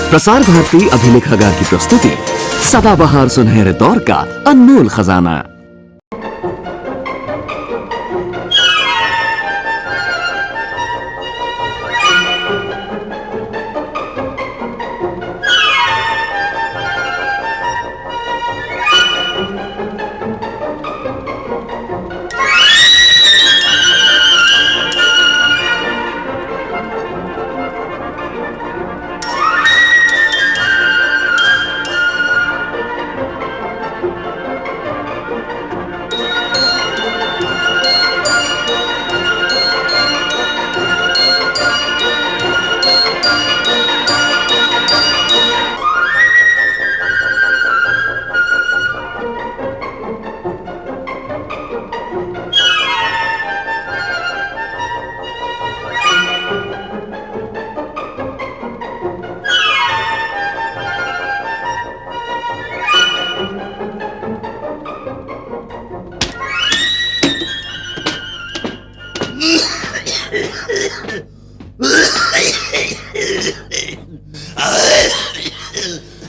प्रसार भारती अभिलेखागार की प्रस्तुति सदाबहार सुनहरे दौर का अनमोल खजाना।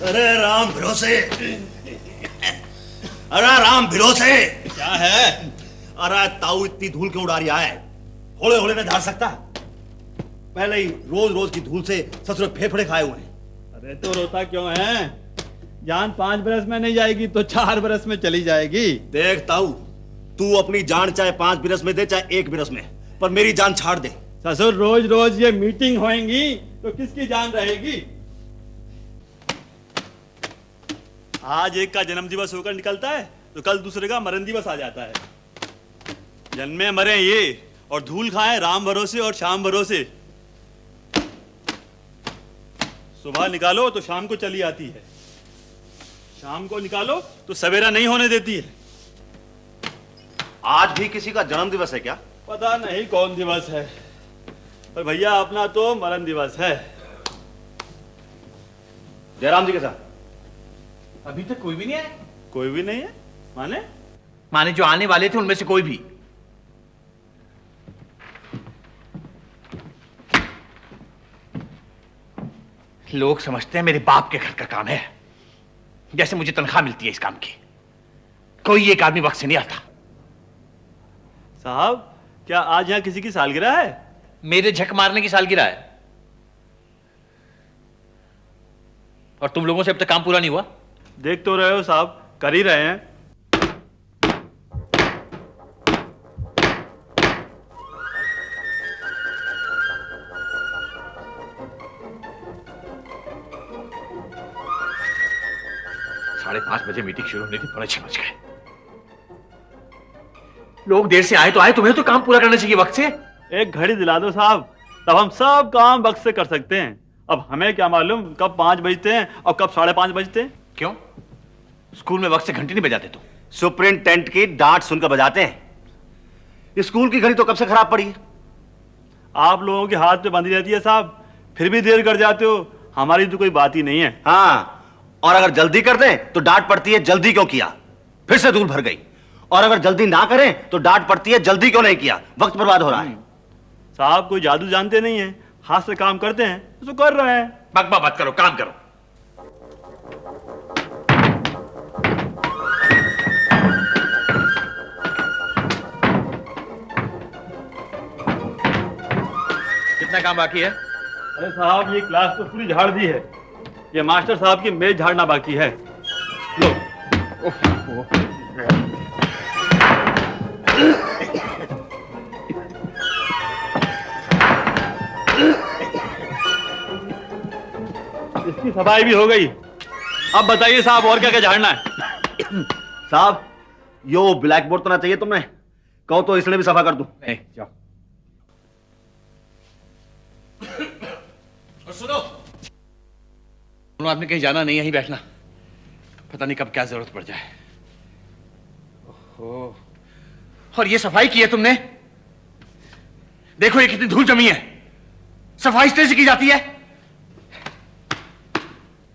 अरे राम भरोसे, अरे राम भरोसे, क्या है? अरे ताऊ इतनी धूल क्यों उड़ा रहा है? होले होले नहीं झाड़ सकता? पहले ही रोज रोज की धूल से ससुर फेफड़े खाए हुए हैं। अरे तो रोता क्यों है? जान 5 बरस में नहीं जाएगी तो 4 बरस में चली जाएगी। देख ताऊ, तू अपनी जान चाहे 5 बरस में दे चाहे 1 बरस में, पर मेरी जान छाड़ दे। ससुर रोज रोज ये मीटिंग होएंगी तो किसकी जान रहेगी? आज एक का जन्म दिवस होकर निकलता है तो कल दूसरे का मरण दिवस आ जाता है। जन्मे मरे ये और धूल खाए राम भरोसे और शाम भरोसे। सुबह निकालो तो शाम को चली आती है, शाम को निकालो तो सवेरा नहीं होने देती है। आज भी किसी का जन्म दिवस है क्या? पता नहीं कौन दिवस है, पर भैया अपना तो मरण दिवस है। जयराम जी के साथ अभी तक कोई भी नहीं आया। कोई भी नहीं है? माने माने जो आने वाले थे उनमें से कोई भी। लोग समझते हैं मेरे बाप के घर का काम है, जैसे मुझे तनख्वाह मिलती है इस काम की। कोई एक आदमी वक्त से नहीं आता। साहब, क्या आज यहाँ किसी की सालगिरह है? मेरे झक मारने की सालगिरह है। और तुम लोगों से अब तक काम पूरा नहीं हुआ। देख तो रहे हो साहब, कर ही रहे हैं। साढ़े 5 बजे मीटिंग शुरू होनी थी, 5:45 बज गए। लोग देर से आए तो आए, तुम्हें तो काम पूरा करना चाहिए वक्त से। एक घड़ी दिला दो साहब, तब हम सब काम वक्त से कर सकते हैं। अब हमें क्या मालूम कब 5 बजते हैं और कब 5:30 बजते हैं। क्यों? स्कूल में वक्त से घंटी नहीं बजाते तुम? सुपरिंटेंडेंट की डांट सुनकर बजाते हैं। स्कूल की घड़ी तो कब से खराब पड़ी है। आप लोगों के हाथ पे बंधी रहती है साहब, फिर भी देर कर जाते हो। हमारी तो कोई बात ही नहीं है। हाँ, और अगर जल्दी कर दें तो डांट पड़ती है जल्दी क्यों किया, फिर से धूल भर गई। और अगर जल्दी ना करें तो डांट पड़ती है जल्दी क्यों नहीं किया, वक्त बर्बाद हो रहा है। साहब कोई जादू जानते नहीं है, हाथ से काम करते हैं तो कर रहे हैं। बकबक मत करो, काम करो। कितना काम बाकी है? अरे साहब, ये क्लास तो पूरी झाड़ दी है, ये मास्टर साहब की मेज झाड़ना बाकी है। लो। इसकी सफाई भी हो गई। अब बताइए साहब, और क्या क्या झाड़ना है? साहब, यो ब्लैक बोर्ड तो ना चाहिए तुम्हें? कहो तो इसलिए भी सफा कर दूं। नहीं, जाओ। और सुनो, दोनों आदमी कहीं जाना नहीं, यहीं बैठना। पता नहीं कब क्या जरूरत पड़ जाए। ओहो, और ये सफाई की है तुमने? देखो ये कितनी धूल जमी है। सफाई इस तरह से की जाती है?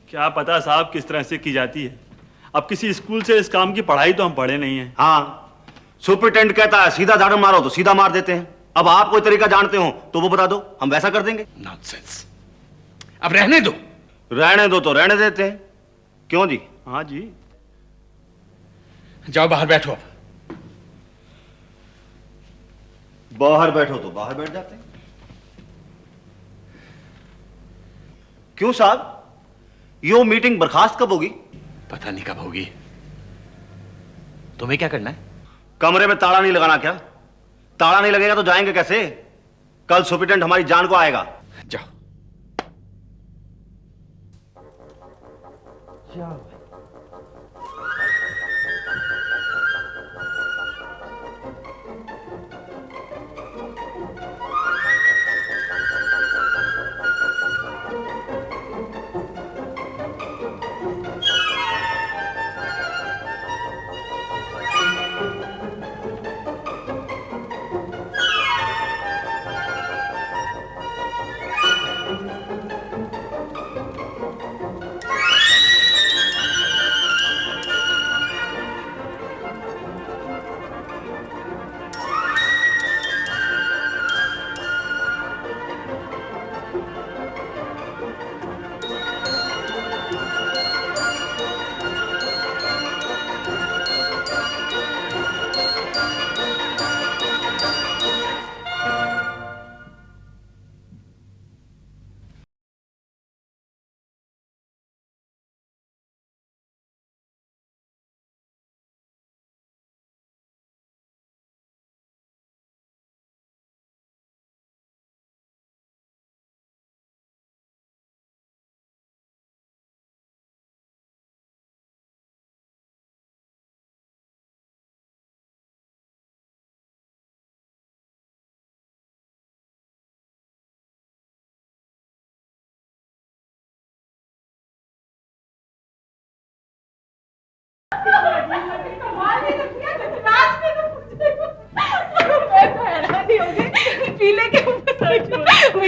क्या पता साहब किस तरह से की जाती है। अब किसी स्कूल से इस काम की पढ़ाई तो हम पढ़े नहीं है। हाँ, सुपरिटेंडेंट कहता है सीधा झाड़ू मारो तो सीधा मार देते हैं। अब आप कोई तरीका जानते हो तो वो बता दो, हम वैसा कर देंगे। नॉनसेंस। अब रहने दो। रहने दो तो रहने देते हैं। क्यों जी? हाँ जी। जाओ बाहर बैठो अब। बाहर बैठो तो बाहर बैठ जाते हैं। क्यों साहब, यो मीटिंग बर्खास्त कब होगी? पता नहीं कब होगी। तुम्हें क्या करना है? कमरे में ताला नहीं लगाना क्या? ताला नहीं लगेगा तो जाएंगे कैसे? कल सुपरिटेंडेंट हमारी जान को आएगा। जाओ।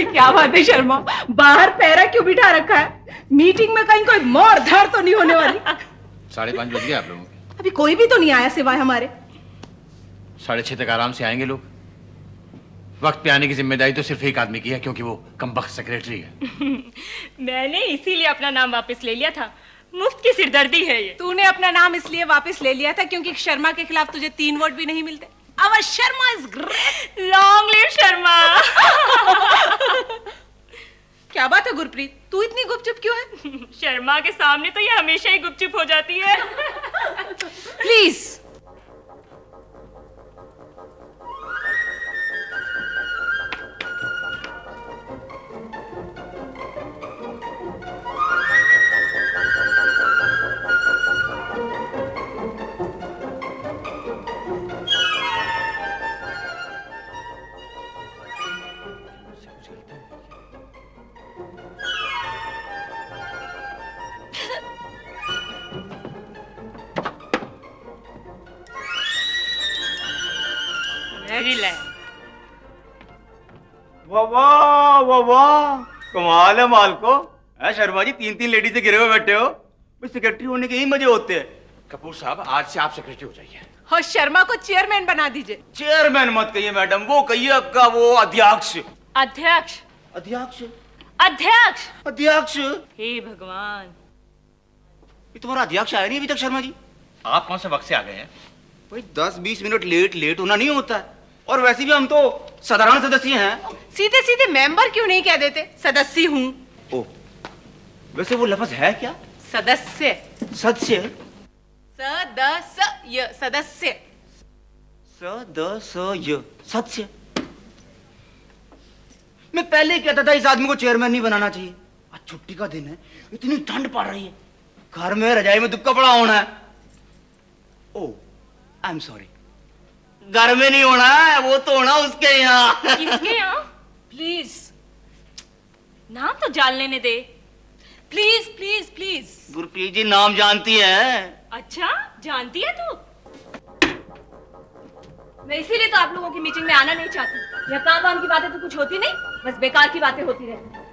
क्या बात है शर्मा, बाहर पैरा क्यों बिठा रखा है? मीटिंग में कहीं कोई मार धाड़ तो नहीं होने वाली? 5:30 बज गए आप लोगों के। अभी कोई भी तो नहीं आया सिवाय हमारे। 6:30 तक आराम से आएंगे लोग। वक्त पे आने की जिम्मेदारी तो सिर्फ एक आदमी की है, क्योंकि वो कमबख्त सेक्रेटरी है। मैंने इसीलिए अपना नाम वापस ले लिया था। मुफ्त की सिरदर्दी है ये। तूने अपना नाम इसलिए वापस ले लिया था क्योंकि शर्मा के खिलाफ तुझे 3 वोट भी नहीं मिलते। Our Sharma is great. Long live Sharma. क्या बात है गुरप्रीत, तू इतनी गुपचुप क्यों है? शर्मा के सामने तो ये हमेशा ही गुपचुप हो जाती है। प्लीज। वाह वाह वाह वाह, कमाल है माल को। है शर्मा जी, 3 लेडीज से घिरे हुए बैठे हो। सेक्रेटरी होने के ही मजे होते हैं। कपूर साहब, आज से आप सेक्रेटरी हो जाइए। और शर्मा को चेयरमैन बना दीजिए। चेयरमैन मत कहिए मैडम, वो कहिए आपका वो अध्यक्ष। अध्यक्ष अध्यक्ष अध्यक्ष। अध्यक्ष। हे भगवान, ये तुम्हारा अध्यक्ष आया नहीं अभी तक शर्मा जी? आप कौन से वक्त से आ गए हैं? भाई 10-20 मिनट लेट होना नहीं होता है। और वैसे भी हम तो साधारण सदस्य हैं। सीधे सीधे मेंबर क्यों नहीं कह देते? सदस्य हूँ। ओ, वैसे वो लफ्ज है क्या? सदस्य। सदस्य। सदस्य। सदस्य। सदस्य। सदस्य। मैं पहले ही कहता था इस आदमी को चेयरमैन नहीं बनाना चाहिए। आज छुट्टी का दिन है, इतनी ठंड पड़ रही है, घर में रजाई में दुबका पड़ा होना है। ओ, आई एम सॉरी। घर में नहीं होना है, वो तो होना उसके यहाँ। किसके यहाँ? प्लीज नाम तो जान लेने दे। Please please please. Gurpreet ji नाम जानती है? अच्छा, जानती है तू? मैं इसीलिए तो आप लोगों की मीटिंग में आना नहीं चाहती। यह काम वाम की बातें तो कुछ होती नहीं, बस बेकार की बातें होती रहती।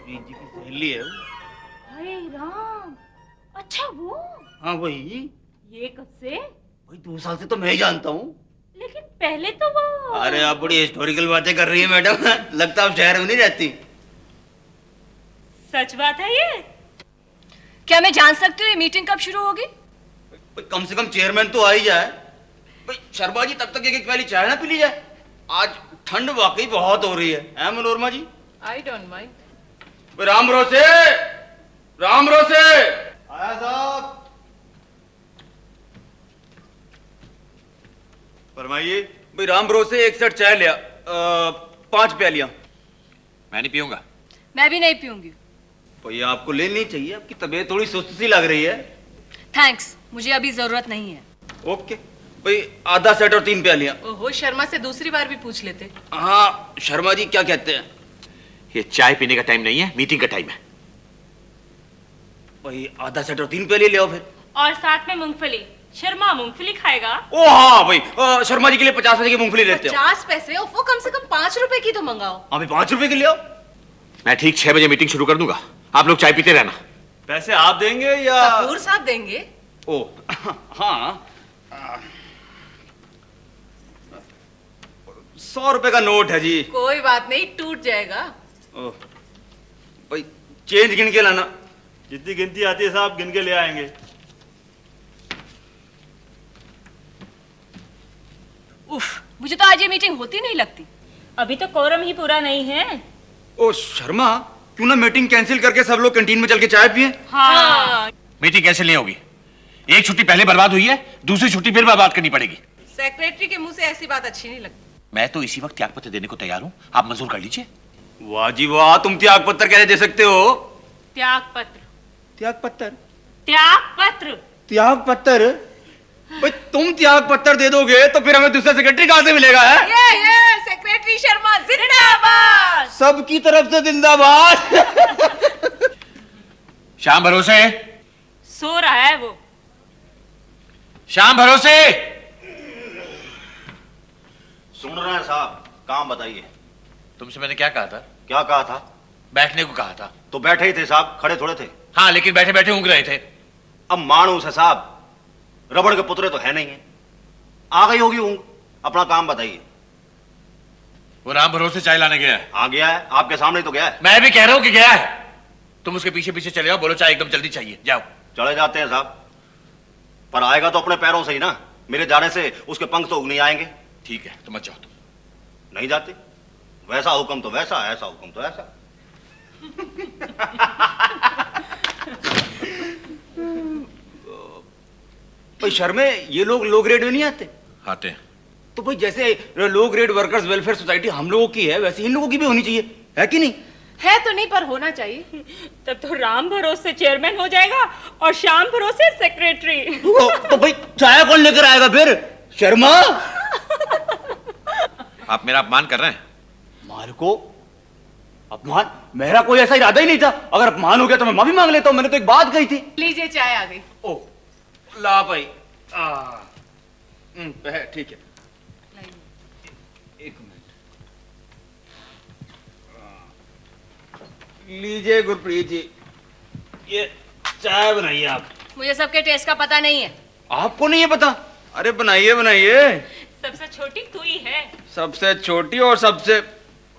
जी की सहेली है। हाय राम, अच्छा वो हाँ वही। ये कब से? भाई 2 साल से तो मैं ही जानता हूँ। लेकिन पहले तो वो अरे आप बड़ी हिस्टोरिकल बातें कर रही है मैडम। लगता है आप शहर में नहीं रहती। सच बात है ये? क्या मैं जान सकती हूँ ये मीटिंग कब शुरू होगी? भाई कम से कम चेयरमैन तो आ ही जाए। भाई शर्मा जी तब तक एक प्याली चाय ना पी ली जाए। आज ठंड वाकई बहुत हो रही है Manorama ji? I don't mind. Ram भरोसे, राम भरोसे। आया साहब। फरमाइए। भाई राम भरोसे 1 सेट चाय लिया, 5 प्यालियां। मैं नहीं पीऊंगा। मैं भी नहीं पीऊंगी। भाई आपको लेनी चाहिए, आपकी तबीयत थोड़ी सुस्त सी लग रही है। थैंक्स, मुझे अभी जरूरत नहीं है। ओके भाई, आधा सेट और 3 प्यालियां। ओहो, शर्मा से दूसरी बार भी पूछ लेते। हाँ शर्मा जी क्या कहते हैं? ये चाय पीने का टाइम नहीं है, मीटिंग का टाइम है। भाई आधा सेट और 3 प्याली ले आओ फिर। और साथ में मूंगफली। शर्मा मूंगफली खाएगा? ओ हाँ भाई, शर्मा जी के लिए 50 पैसे की मूंगफली लेते हो। 50 पैसे? वो कम से कम 5 रुपए की तो मंगाओ। हाँ भाई 5 रुपए की ले आओ। मैं ठीक 6 बजे मीटिंग शुरू कर दूंगा, आप लोग चाय पीते रहना। पैसे आप देंगे या? कपूर साहब देंगे। ओ हाँ, 100 रुपए का नोट है जी। कोई बात नहीं, टूट जाएगा। ओ भाई चेंज गिन के लाना। जितनी गिनती आती है साहब गिन के ले आएंगे। उफ, मुझे तो आज ये मीटिंग होती नहीं लगती। अभी तो कोरम ही पूरा नहीं है। ओ शर्मा, क्यों ना मीटिंग कैंसिल करके सब लोग कैंटीन में चल के चाय पिए? हाँ। मीटिंग कैसे नहीं होगी? एक छुट्टी पहले बर्बाद हुई है, दूसरी छुट्टी फिर बर्बाद करनी पड़ेगी। सेक्रेटरी के मुंह से ऐसी बात अच्छी नहीं लगती। मैं तो इसी वक्त त्यागपत्र देने को तैयार हूं, आप मंजूर कर लीजिए। वाह जी वाह, तुम त्याग पत्र कैसे दे सकते हो? त्याग पत्र। त्याग पत्र? त्याग पत्र। त्याग पत्र? भाई तुम त्याग पत्र दे दोगे तो फिर हमें दूसरा सेक्रेटरी कहां से मिलेगा? है ये सेक्रेटरी शर्मा जिंदाबाद। सबकी तरफ से जिंदाबाद। शाम भरोसे, सो रहा है वो। शाम भरोसे। सुन रहे हैं साहब, काम बताइए। तुमसे मैंने क्या कहा था? क्या कहा था? बैठने को कहा था। तो बैठे ही थे साहब, खड़े थोड़े थे। हाँ, लेकिन बैठे बैठे ऊँग रहे थे। अब मानूस है साहब, रबड़ के पुतले तो है नहीं है। आ गई होगी ऊँग। अपना काम बताइए। वो राम भरोसे चाय लाने गया है। आ गया है, आपके सामने ही तो गया है। मैं भी कह रहा हूं कि गया है। तुम उसके पीछे पीछे चले जाओ, बोलो चाय एकदम जल्दी चाहिए, जाओ। चले जाते हैं साहब, पर आएगा तो अपने पैरों से ही ना। मेरे जाने से उसके पंख तो उग नहीं आएंगे। ठीक है, तो मत जाओ तुम। नहीं जाते? वैसा हुक्म तो वैसा, ऐसा हुक्म तो ऐसा। भाई शर्मे, ये लोग लो ग्रेड में नहीं आते? आते हैं। तो भाई जैसे low grade workers welfare society हम लोगों की है, वैसे इन लोगों की भी होनी चाहिए, है कि नहीं? है तो नहीं, पर होना चाहिए। तब तो राम भरोसे चेयरमैन हो जाएगा और श्याम भरोसे सेक्रेटरी। तो भाई चाय कौन लेकर आएगा फिर? शर्मा। आप मेरा अपमान कर रहे हैं। मार्को, अपमान? मेरा कोई ऐसा इरादा ही नहीं था। अगर अपमान हो गया तो मैं माफी मांग लेता हूं। मैंने तो एक बात कही थी। लीजिए, चाय आ गई। ओ ला भाई। ठीक है, एक मिनट। लीजिए गुरप्रीत जी, ये चाय बनाइए आप। मुझे सबके टेस्ट का पता नहीं है। आपको नहीं है पता? अरे बनाइए बनाइए। सबसे छोटी तू ही है। सबसे छोटी और सबसे,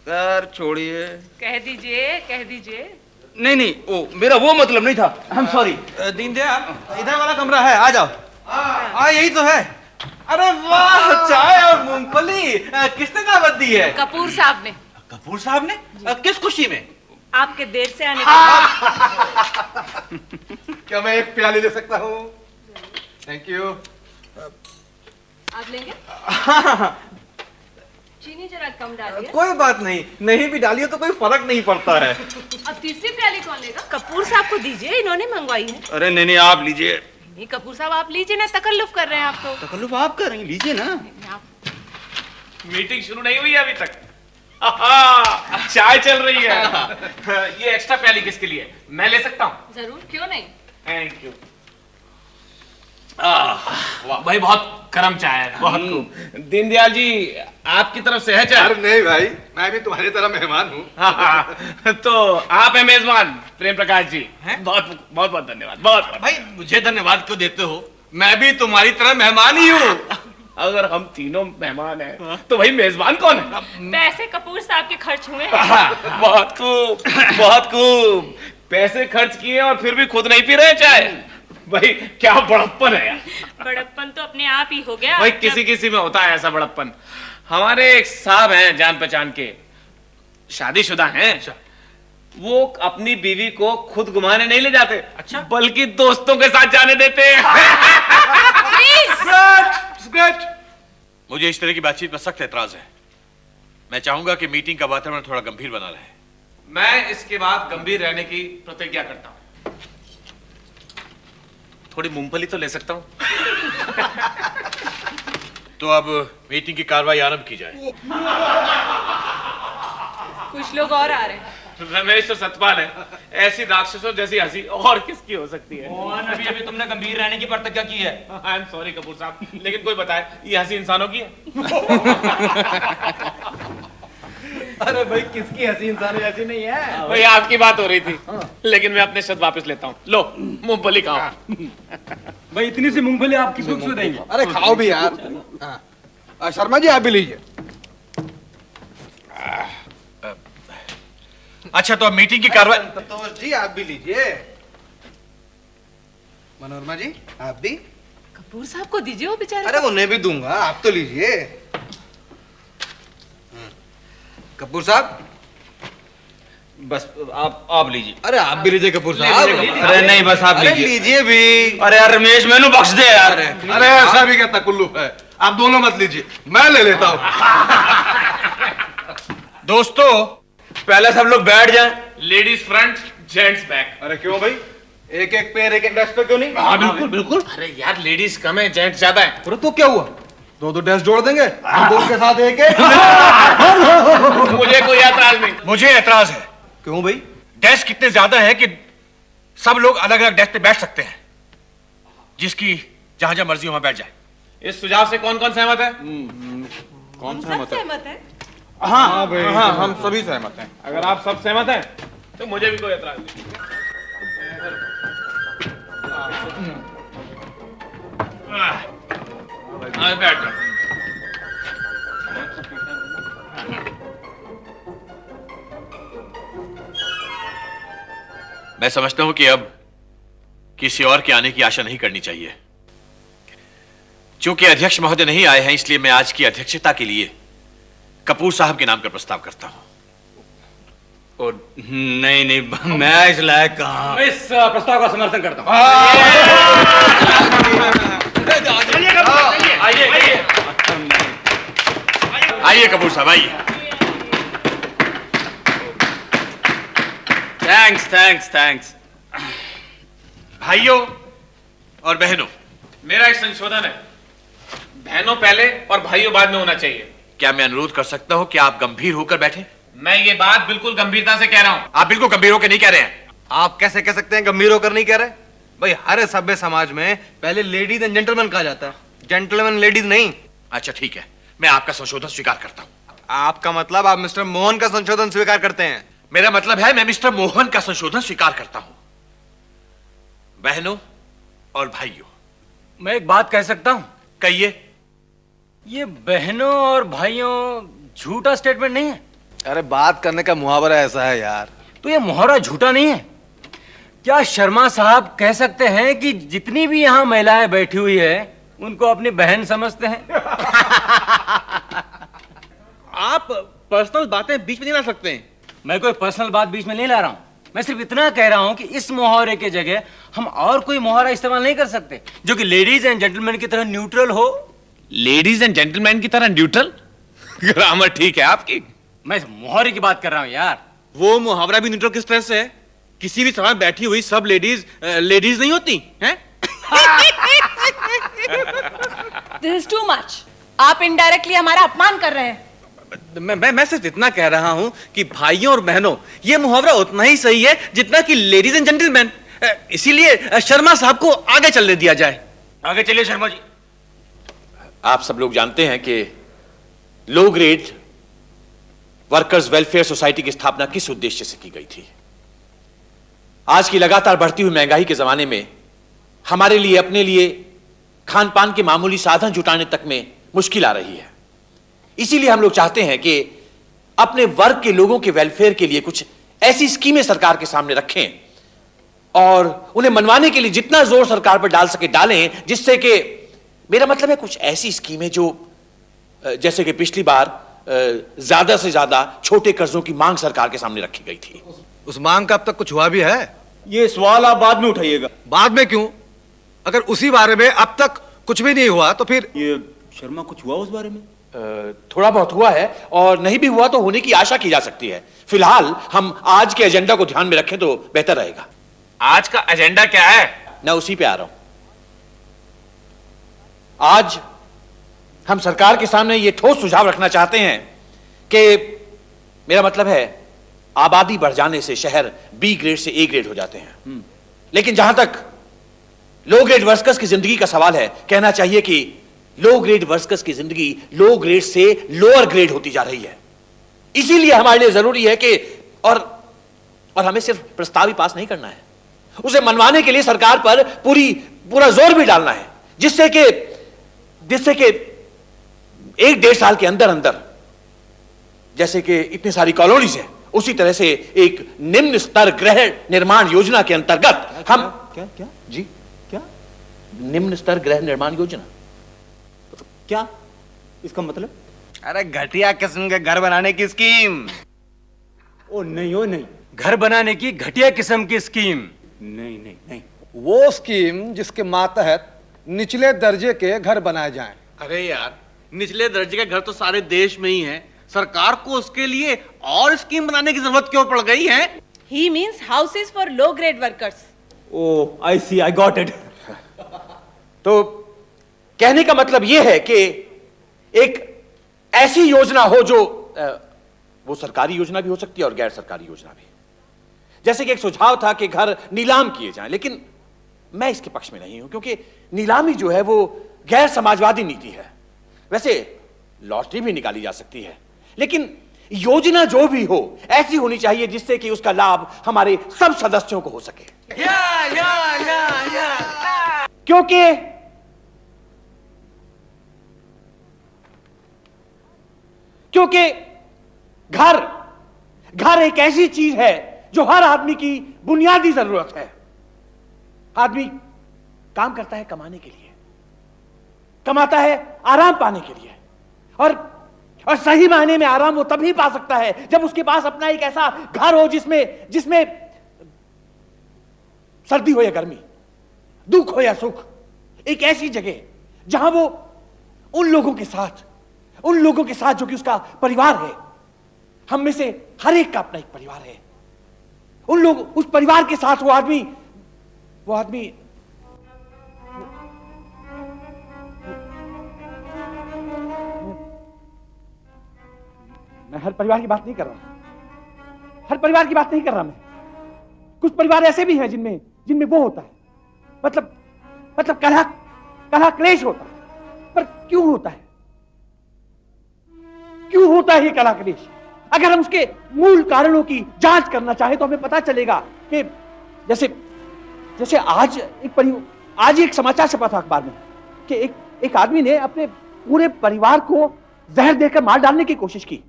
यार छोड़िए। कह दीजिए, कह दीजिए। नहीं नहीं, ओ मेरा वो मतलब नहीं था। I am sorry. दीनदयाल, इधर वाला कमरा है, आ जाओ। यही तो है। अरे वाह, चाय और मूंगफली किसने दावत दी है? कपूर साहब ने। कपूर साहब ने? किस खुशी में? आपके देर से आने का। क्या मैं एक प्याली ले सकता हूँ? Thank you. आप लेंगे? चीनी जरा कम डालिए। कोई बात नहीं, नहीं भी डालिए तो कोई फर्क नहीं पड़ता है। अब तीसरी प्याली कौन लेगा? कपूर साहब को दीजिए, इन्होंने मंगवाई है। अरे नहीं नहीं, आप लीजिए। नहीं कपूर साहब, आप लीजिए ना, तकल्लुफ कर रहे हैं आप तो। तकल्लुफ आप कर रही हैं, लीजिए ना। आप मीटिंग शुरू नहीं हुई है अभी तक। चाय चल रही है। ये एक्स्ट्रा प्याली किसके लिए? मैं ले सकता हूँ? जरूर, क्यों नहीं। Thank you. भाई बहुत गर्म चाय है, बहुत खूब। दीनदयाल जी आपकी तरफ से है चाय? अरे नहीं भाई, मैं भी तुम्हारी तरह मेहमान हूँ। तो आप है मेजबान प्रेम प्रकाश जी। बहुत बहुत बहुत धन्यवाद। बहुत भाई मुझे धन्यवाद क्यों देते हो, मैं भी तुम्हारी तरह मेहमान ही हूँ। अगर हम तीनों मेहमान हैं तो भाई मेजबान कौन है? पैसे कपूर साहब के खर्च हुए। बहुत खूब, बहुत खूब। पैसे खर्च किए और फिर भी खुद नहीं पी रहे चाय। भाई क्या बड़प्पन है यार। बड़प्पन तो अपने आप ही हो गया। भाई किसी किसी में होता है ऐसा बड़प्पन। हमारे एक साहब हैं जान पहचान के, शादीशुदा हैं। वो अपनी बीवी को खुद घुमाने नहीं ले जाते, अच्छा, बल्कि दोस्तों के साथ जाने देते हैं। मुझे इस तरह की बातचीत पर सख्त एतराज है। मैं चाहूंगा कि मीटिंग का वातावरण थोड़ा गंभीर बना रहे। मैं इसके बाद गंभीर रहने की प्रतिज्ञा करता हूं। थोड़ी मूंगफली तो ले सकता हूं? तो अब मीटिंग की कार्रवाई आरंभ की जाए। कुछ लोग और आ रहे हैं। रमेश तो सतपाल है, ऐसी राक्षसों जैसी हंसी और किसकी हो सकती है? अभी अभी तुमने गंभीर रहने की प्रतिज्ञा की है। आई एम सॉरी कपूर साहब, लेकिन कोई बताए ये हंसी इंसानों की है? अरे भाई किसकी हंसी इंसान ऐसी नहीं है। भाई आपकी बात हो रही थी, लेकिन मैं अपने शब्द वापस लेता हूँ। लो मूंगफली खाओ। भाई इतनी सी मूंगफली आप किस से देंगे? अरे खाओ भी यार। शर्मा जी आप भी लीजिए। अच्छा तो अब मीटिंग की कार्रवाई। संतोष जी आप भी लीजिए। मनोरमा जी आप भी। कपूर साहब को दीजिए, वो बेचारे। अरे उन्हें भी दूंगा, आप तो लीजिए। कपूर साहब बस आप लीजिए। अरे आप भी लीजिए कपूर साहब। अरे नहीं बस आप लीजिए। लीजिए भी। अरे यार रमेश मैनू बख्श दे यार। अरे ऐसा भी क्या तकुल्लुफ है, आप दोनों मत लीजिए, मैं ले लेता हूं। दोस्तों पहले सब लोग बैठ जाएं। Ladies front gents back. अरे क्यों भाई, एक एक पैर एक एक डेस्क पे क्यों नहीं? हाँ बिल्कुल बिल्कुल। अरे यार लेडीज कम है, जेंट्स ज्यादा है। अरे तो क्या हुआ, दो दो डेस्क जोड़ देंगे, दो के साथ एक एक। मुझे कोई ऐतराज नहीं। मुझे ऐतराज है। क्यों भाई? डेस्क कितने ज्यादा है कि सब लोग अलग अलग डेस्क पे बैठ सकते हैं, जिसकी जहां जहां मर्जी वहां बैठ जाए। इस सुझाव से कौन कौन सहमत है? कौन सहमत है? हाँ भाई हाँ हम सभी सहमत हैं। अगर आप सब सहमत हैं तो मुझे भी कोई ऐतराज नहीं। बैठ जाओ। मैं समझता हूं कि अब किसी और के आने की आशा नहीं करनी चाहिए। चूंकि अध्यक्ष महोदय नहीं आए हैं, इसलिए मैं आज की अध्यक्षता के लिए कपूर साहब के नाम का प्रस्ताव करता हूं। नहीं नहीं मैं इस लायक कहाँ। मैं इस प्रस्ताव का समर्थन करता हूँ। आइए कपूर साहब आइए। Thanks thanks thanks. भाइयों और बहनों, मेरा एक संशोधन है, बहनों पहले और भाइयों बाद में होना चाहिए। क्या मैं अनुरोध कर सकता हूं कि आप गंभीर होकर बैठे? मैं ये बात बिल्कुल गंभीरता से कह रहा हूं। आप बिल्कुल गंभीर होकर नहीं कह रहे हैं। आप कैसे कह सकते हैं गंभीर होकर नहीं कह रहे? भाई हर सभ्य समाज में पहले लेडीज एंड जेंटलमैन कहा जाता है, जेंटलमैन लेडीज नहीं। अच्छा ठीक है, मैं आपका संशोधन स्वीकार करता हूं। आपका मतलब आप मिस्टर मोहन का संशोधन स्वीकार करते हैं? मेरा मतलब है मैं मिस्टर मोहन का संशोधन स्वीकार करता हूं। बहनों और भाइयों, मैं एक बात कह सकता हूँ? कहिए। ये बहनों और भाइयों झूठा स्टेटमेंट नहीं है। अरे बात करने का मुहावरा ऐसा है यार। तो ये मुहावरा झूठा नहीं है। क्या शर्मा साहब कह सकते हैं कि जितनी भी यहाँ महिलाएं बैठी हुई है उनको अपनी बहन समझते हैं? आप पर्सनल बातें बीच में नहीं ला सकते हैं। मैं कोई पर्सनल बात बीच में नहीं ला रहा हूँ। मैं सिर्फ इतना कह रहा हूँ कि इस मुहावरे के जगह हम और कोई मुहावरा इस्तेमाल नहीं कर सकते जो कि लेडीज एंड जेंटलमैन की तरह न्यूट्रल हो। लेडीज एंड जेंटलमैन की तरह न्यूट्रल? ग्रामर ठीक है आपकी। मैं इस मुहावरे की बात कर रहा हूँ यार। वो मुहावरा भी न्यूट्रल किस तरह से है? किसी भी सभा में बैठी हुई सब लेडीज लेडीज नहीं होती हैं? This is too much. आप इनडायरेक्टली हमारा अपमान कर रहे हैं। मैं सिर्फ इतना कह रहा हूं कि भाइयों और बहनों ये मुहावरा उतना ही सही है जितना कि लेडीज एंड जेंटलमैन। इसीलिए शर्मा साहब को आगे चलने दिया जाए। आगे चलिए शर्मा जी। आप सब लोग जानते हैं कि low grade workers welfare society की स्थापना किस उद्देश्य से की गई थी। आज की लगातार बढ़ती हुई महंगाई के जमाने में हमारे लिए अपने लिए खान पान के मामूली साधन जुटाने तक में मुश्किल आ रही है। इसीलिए हम लोग चाहते हैं कि अपने वर्ग के लोगों के वेलफेयर के लिए कुछ ऐसी स्कीमें सरकार के सामने रखें और उन्हें मनवाने के लिए जितना जोर सरकार पर डाल सके डालें, जिससे कि मेरा मतलब है कुछ ऐसी स्कीमें जो जैसे कि पिछली बार ज्यादा से ज्यादा छोटे कर्जों की मांग सरकार के सामने रखी गई थी। उस मांग का अब तक कुछ हुआ भी है? ये सवाल आप बाद में उठाइएगा। बाद में क्यों? अगर उसी बारे में अब तक कुछ भी नहीं हुआ तो फिर ये शर्मा कुछ हुआ उस बारे में? थोड़ा बहुत हुआ है और नहीं भी हुआ तो होने की आशा की जा सकती है। फिलहाल हम आज के एजेंडा को ध्यान में रखें तो बेहतर रहेगा। आज का एजेंडा क्या है? मैं उसी पे आ रहा हूं। आज हम सरकार के सामने ये ठोस सुझाव रखना चाहते हैं कि मेरा मतलब है आबादी बढ़ जाने से शहर बी ग्रेड से ए ग्रेड हो जाते हैं, लेकिन जहां तक लो ग्रेड वर्कर्स की जिंदगी का सवाल है, कहना चाहिए कि लो ग्रेड वर्कर्स की जिंदगी लो ग्रेड से लोअर ग्रेड होती जा रही है। इसीलिए हमारे लिए जरूरी है कि और हमें सिर्फ प्रस्ताव ही पास नहीं करना है, उसे मनवाने के लिए सरकार पर पूरा जोर भी डालना है, जिससे कि 1-1.5 साल के अंदर अंदर जैसे कि इतनी सारी कॉलोनीज हैं, उसी तरह से एक निम्न स्तर गृह निर्माण योजना के अंतर्गत हम क्या जी क्या निम्न स्तर गृह निर्माण योजना। क्या इसका मतलब? अरे घटिया किस्म के घर बनाने की स्कीम। ओ नहीं, घर बनाने की घटिया किस्म की स्कीम नहीं। वो स्कीम जिसके मातहत निचले दर्जे के घर बनाए जाएं। अरे यार, निचले दर्जे के घर तो सारे देश में ही हैं। सरकार को उसके लिए और स्कीम बनाने की जरूरत क्यों पड़ गई है? He means houses for low grade workers. Oh, I see, I got it. तो कहने का मतलब यह है कि एक ऐसी योजना हो जो वो सरकारी योजना भी हो सकती है और गैर सरकारी योजना भी। जैसे कि एक सुझाव था कि घर नीलाम किए जाएं, लेकिन मैं इसके पक्ष में नहीं हूं, क्योंकि नीलामी जो है वो गैर समाजवादी नीति है। वैसे लॉटरी भी निकाली जा सकती है, लेकिन योजना जो भी हो ऐसी होनी चाहिए जिससे कि उसका लाभ हमारे सब सदस्यों को हो सके। क्योंकि घर एक ऐसी चीज है जो हर आदमी की बुनियादी जरूरत है। आदमी काम करता है कमाने के लिए, कमाता है आराम पाने के लिए, और सही मायने में आराम वो तभी पा सकता है जब उसके पास अपना एक ऐसा घर हो जिसमें सर्दी हो या गर्मी, दुख हो या सुख, एक ऐसी जगह जहां वो उन लोगों के साथ जो कि उसका परिवार है, हम में से हर एक का अपना एक परिवार है, उस परिवार के साथ वो आदमी मैं हर परिवार की बात नहीं कर रहा, मैं कुछ परिवार ऐसे भी हैं जिनमें वो होता है, मतलब कलह क्लेश होता है। पर क्यों होता है ये कलह क्लेश? अगर हम उसके मूल कारणों की जांच करना चाहें तो हमें पता चलेगा कि जैसे आज एक समाचार छपा था अखबार में कि एक आदमी ने अपने पूरे परिवार को जहर देकर मार डालने की कोशिश की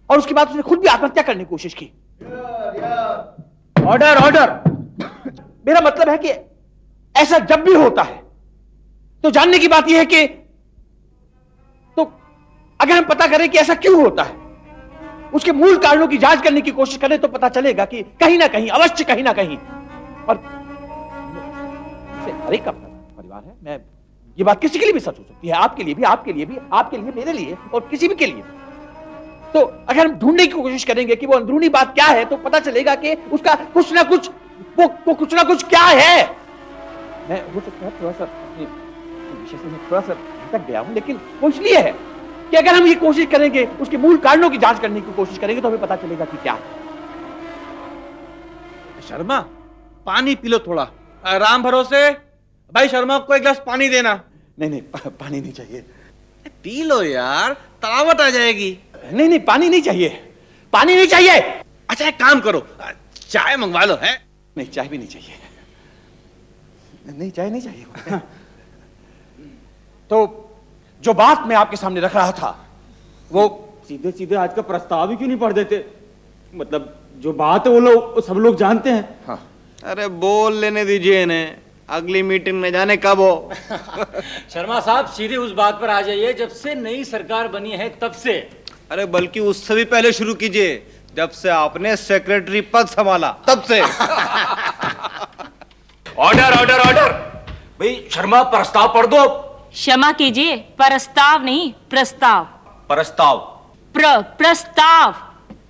और उसके बाद उसने खुद भी आत्महत्या करने की कोशिश की। ऑर्डर। मेरा मतलब है कि ऐसा जब भी होता है तो जानने की बात यह है कि तो अगर हम पता करें कि ऐसा क्यों होता है, उसके मूल कारणों की जांच करने की कोशिश करें तो पता चलेगा कि कहीं ना कहीं और हर एक का परिवार है। मैं ये बात किसी के लिए भी सच हो सकती है, आपके लिए भी, मेरे लिए और किसी भी के लिए। तो अगर हम ढूंढने की कोशिश करेंगे कि वो अंदरूनी बात क्या है तो पता चलेगा कि उसका कुछ ना कुछ क्या है। मैं हो सकता है थोड़ा सा अपने विषय से मैं थोड़ा सा भटक गया हूं, लेकिन वो इसलिए है कि अगर हम ये कोशिश करेंगे, उसके मूल कारणों की जांच करने की कोशिश करेंगे तो हमें पता चलेगा कि क्या है। शर्मा, पानी पी लो थोड़ा। राम भरोसे भाई शर्मा को एक गिलास पानी देना। नहीं नहीं, पानी नहीं चाहिए। पी लो यार, तरावट आ जाएगी। नहीं नहीं, पानी नहीं चाहिए, पानी नहीं चाहिए। अच्छा एक काम करो, चाय मंगवा लो। है नहीं, चाय भी नहीं चाहिए। नहीं, चाय नहीं चाहिए। तो जो बात मैं आपके सामने रख रहा था वो सीधे सीधे आज का प्रस्ताव ही क्यों नहीं पढ़ देते? मतलब जो बात है वो सब लोग जानते हैं। हाँ, अरे बोल लेने दीजिए इन्हें, अगली मीटिंग में जाने कब हो। शर्मा साहब सीधे उस बात पर आ जाइए, जब से नई सरकार बनी है तब से। अरे बल्कि उससे भी पहले शुरू कीजिए, जब से आपने सेक्रेटरी पद संभाला तब से। Order order order. भाई शर्मा, प्रस्ताव पढ़ दो। क्षमा कीजिए, प्रस्ताव नहीं प्रस्ताव। प्रस्ताव प्रस्ताव।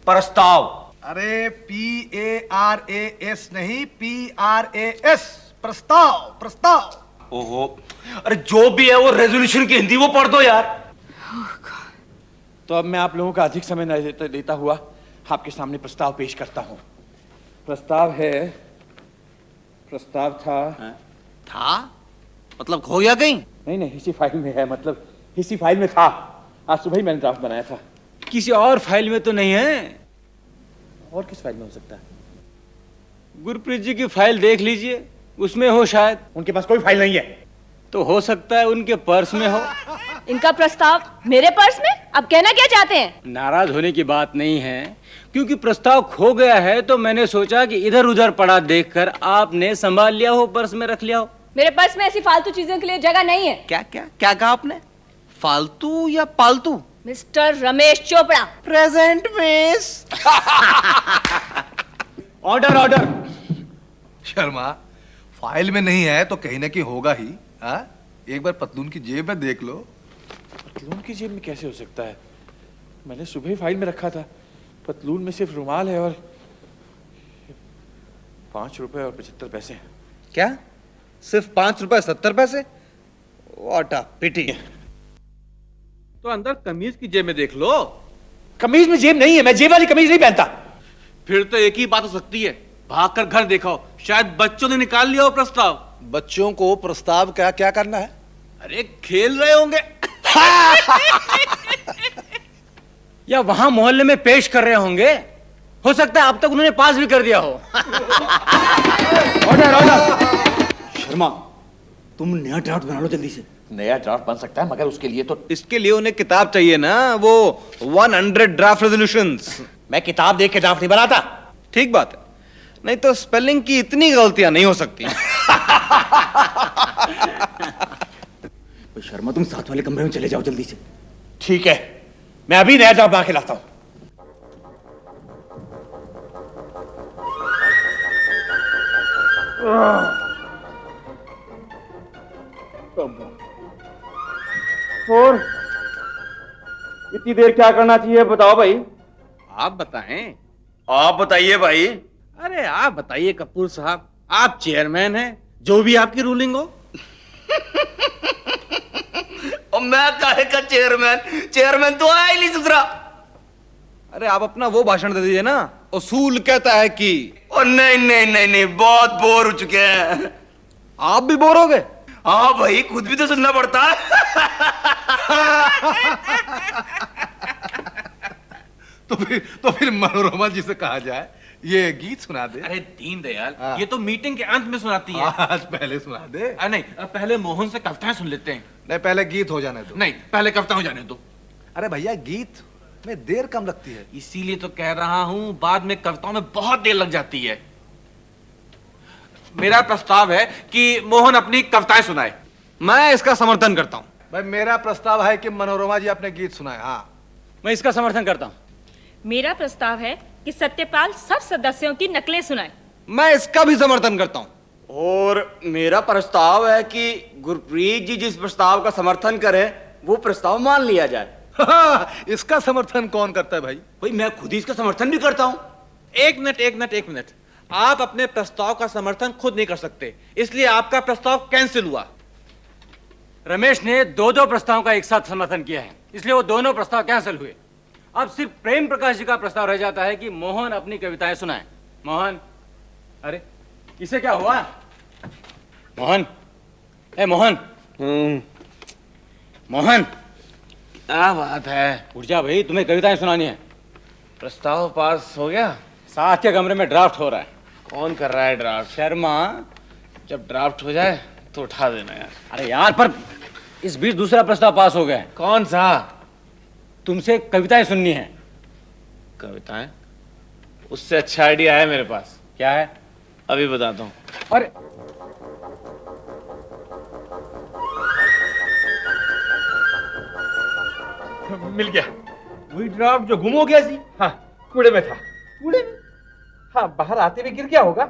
प्रस्ताव। अरे PARAS नहीं, PRAS, प्रस्ताव प्रस्ताव। ओहो, अरे जो भी है वो रेजोल्यूशन की हिंदी वो पढ़ दो यार। तो अब मैं आप लोगों का अधिक समय न लेता हुआ आपके सामने प्रस्ताव पेश करता हूं। प्रस्ताव है, प्रस्ताव था मतलब खो गया कहीं? नहीं नहीं, इसी फाइल में है, मतलब इसी फाइल में था। आज सुबह ही मैंने ड्राफ्ट बनाया था। किसी और फाइल में तो नहीं है? और किस फाइल में हो सकता है? गुरप्रीत जी की फाइल देख लीजिए, उसमें हो शायद। उनके पास कोई फाइल नहीं है। तो हो सकता है उनके पर्स में हो। इनका प्रस्ताव मेरे पर्स में? अब कहना क्या चाहते हैं? नाराज होने की बात नहीं है, क्योंकि प्रस्ताव खो गया है तो मैंने सोचा कि इधर उधर पड़ा देखकर आपने संभाल लिया हो, पर्स में रख लिया हो। मेरे पर्स में ऐसी फालतू चीजों के लिए जगह नहीं है। क्या क्या क्या कहा आपने? फालतू या पालतू? Mister Ramesh Chopra. Present miss. Order order. Sharma, file में नहीं है तो कहीं ना कहीं होगा ही। हाँ, एक बार पतलून की जेब में देख लो। पतलून की जेब में कैसे हो सकता है? मैंने सुबह ही फाइल में रखा था। पतलून में सिर्फ रुमाल है और 5 रुपए और 75 पैसे। क्या सिर्फ 5 रुपए 70 पैसे? व्हाट अ पिटी। तो अंदर कमीज की जेब में देख लो। कमीज में जेब नहीं है, मैं जेब वाली कमीज नहीं पहनता। फिर तो एक ही बात हो सकती है, भागकर घर देखा हो, शायद बच्चों ने निकाल लिया हो प्रस्ताव। बच्चों को प्रस्ताव क्या क्या करना है? अरे खेल रहे होंगे। या वहां मोहल्ले में पेश कर रहे होंगे, हो सकता है अब तक उन्होंने पास भी कर दिया हो। Order order. शर्मा, तुम नया ड्राफ्ट बना लो जल्दी से। नया ड्राफ्ट बन सकता है, मगर उसके लिए तो इसके लिए उन्हें किताब चाहिए ना, वो 100 ड्राफ्ट रेजोल्यूशंस। मैं किताब देख के ड्राफ्ट नहीं बनाता। ठीक बात है, नहीं तो स्पेलिंग की इतनी गलतियां नहीं हो सकती। शर्मा, तुम साथ वाले कमरे में चले जाओ जल्दी से। ठीक है, मैं अभी नया ड्राफ्ट बना के लाता हूं। और इतनी देर क्या करना चाहिए बताओ भाई। आप बताएं। आप बताइए भाई। अरे आप बताइए कपूर साहब, आप चेयरमैन हैं, जो भी आपकी रूलिंग हो। और मैं काहे का चेयरमैन? चेयरमैन तो आया ही नहीं दूसरा। अरे आप अपना वो भाषण दे दीजिए ना, उसूल कहता है कि। और नहीं नहीं नहीं नहीं, बहुत बोर हो चुके हैं। आप भी बोर हो गए? हाँ भाई, खुद भी तो सुनना पड़ता है। तो फिर मनोरमा जी से कहा जाए ये गीत सुना दे। अरे दीनदयाल, ये तो मीटिंग के अंत में सुनाती है। आज पहले सुना दे। नहीं, पहले मोहन से कविताएं सुन लेते हैं। नहीं, पहले गीत हो जाने दो। नहीं, पहले कविता हो जाने दो। अरे भैया, गीत में देर कम लगती है। इसीलिए तो कह रहा हूं, बाद में कविताओं में बहुत देर लग जाती है। मेरा प्रस्ताव है कि मोहन अपनी कविताएं सुनाए। मैं इसका समर्थन करता हूं। भाई, मेरा प्रस्ताव है कि मनोरमा जी अपने गीत सुनाए। हाँ, मैं इसका समर्थन करता हूं। मेरा प्रस्ताव है कि सत्यपाल सब सदस्यों की नकलें सुनाए। मैं इसका भी समर्थन करता हूं। और मेरा प्रस्ताव है कि गुरप्रीत जी जिस प्रस्ताव का समर्थन करें वो प्रस्ताव मान लिया जाए। इसका समर्थन कौन करता है भाई? भाई, मैं खुद ही इसका समर्थन भी करता हूं। एक मिनट। आप अपने प्रस्ताव का समर्थन खुद नहीं कर सकते, इसलिए आपका प्रस्ताव कैंसिल हुआ। रमेश ने दो प्रस्तावों का एक साथ समर्थन किया है, इसलिए वो दोनों प्रस्ताव कैंसिल हुए। अब सिर्फ प्रेम प्रकाश जी का प्रस्ताव रह जाता है कि मोहन अपनी कविताएं सुनाए। मोहन, अरे इसे क्या हुआ? मोहन, ए मोहन, मोहन, क्या बात है? उठ जा भाई, तुम्हें कविताएं सुनानी है। प्रस्ताव पास हो गया? साथ के कमरे में ड्राफ्ट हो रहा है। कौन कर रहा है ड्राफ्ट? शर्मा। जब ड्राफ्ट हो जाए तो उठा देना यार। अरे यार, पर इस बीच दूसरा प्रस्ताव पास हो गया है। कौन सा? तुमसे कविताएं सुननी है। कविताएं? उससे अच्छा आइडिया है मेरे पास। क्या है? अभी बताता हूँ। अरे मिल गया। वही ड्राफ्ट जो गुम हो गया सी। हाँ, कूड़े में था। कूड़े में? हाँ, बाहर आते हुए गिर गया होगा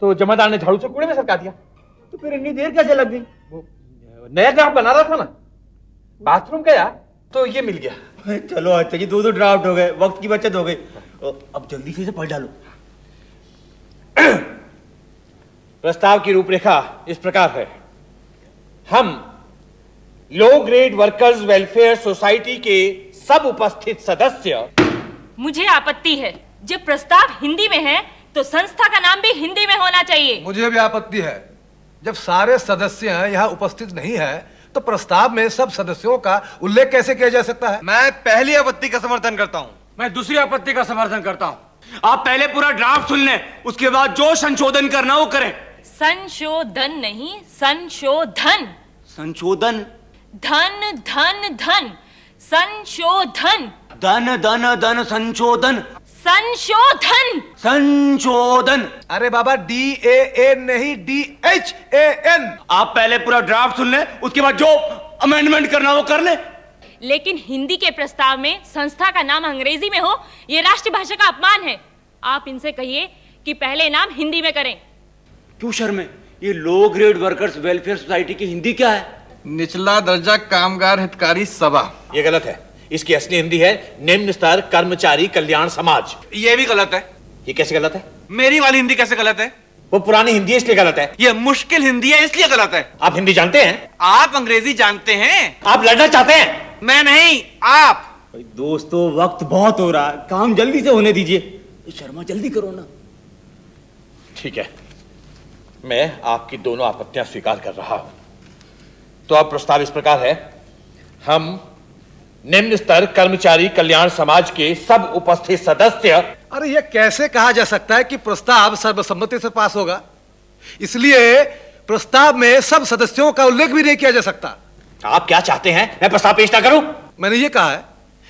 तो जमादार ने झाड़ू से कूड़े में सरका दिया। तो फिर इतनी देर कैसे लग गई? वो नया ड्राफ्ट बना रहा था ना, बाथरूम गया तो ये मिल गया। चलो अच्छा जी, 2 ड्राफ्ट हो गए, वक्त की बचत हो गई। अब जल्दी से इसे पढ़ डालो। प्रस्ताव की रूपरेखा इस प्रकार है। हम low grade workers welfare society के सब उपस्थित सदस्य। मुझे आपत्ति है। जब प्रस्ताव हिंदी में है तो संस्था का नाम भी हिंदी में होना चाहिए। मुझे भी आपत्ति है। जब सारे सदस्य यहाँ उपस्थित नहीं है तो प्रस्ताव में सब सदस्यों का उल्लेख कैसे किया जा सकता है? मैं पहली आपत्ति का समर्थन करता हूँ। मैं दूसरी आपत्ति का समर्थन करता हूँ। आप पहले पूरा ड्राफ्ट सुन लें, उसके बाद जो संशोधन करना वो करें। संशोधन नहीं, संशोधन। संशोधन? धन धन धन, संशोधन। धन धन धन संशोधन। संशोधन। संशोधन। अरे बाबा, DAN नहीं, DHAN। आप पहले पूरा ड्राफ्ट सुन लें, उसके बाद जो अमेंडमेंट करना वो कर लें। लेकिन हिंदी के प्रस्ताव में संस्था का नाम अंग्रेजी में हो, यह राष्ट्रभाषा का अपमान है। आप इनसे कहिए कि पहले नाम हिंदी में करें। क्यों शर्मे? ये low grade workers welfare society की हिंदी क्या है? निचला दर्जा कामगार हितकारी सभा। ये गलत है। इसकी असली हिंदी है निम्न स्तर कर्मचारी कल्याण समाज। ये भी गलत है। ये कैसे गलत है? मेरी वाली हिंदी कैसे गलत है? वो पुरानी हिंदी है इसलिए गलत है। ये मुश्किल हिंदी है इसलिए गलत है। आप हिंदी जानते हैं? आप अंग्रेजी जानते हैं? आप लड़ना चाहते हैं? मैं नहीं, आप। दोस्तों, वक्त बहुत हो रहा है, काम जल्दी से होने दीजिए। शर्मा, जल्दी करो ना। ठीक है, मैं आपकी दोनों आपत्तियां स्वीकार कर रहा हूं। तो अब प्रस्ताव इस प्रकार है। हम निम्न स्तर कर्मचारी कल्याण समाज के सब उपस्थित सदस्य। अरे यह कैसे कहा जा सकता है कि प्रस्ताव सर्वसम्मति से पास होगा? इसलिए प्रस्ताव में सब सदस्यों का उल्लेख भी नहीं किया जा सकता। आप क्या चाहते हैं, मैं प्रस्ताव पेश ना करूं? मैंने ये कहा है,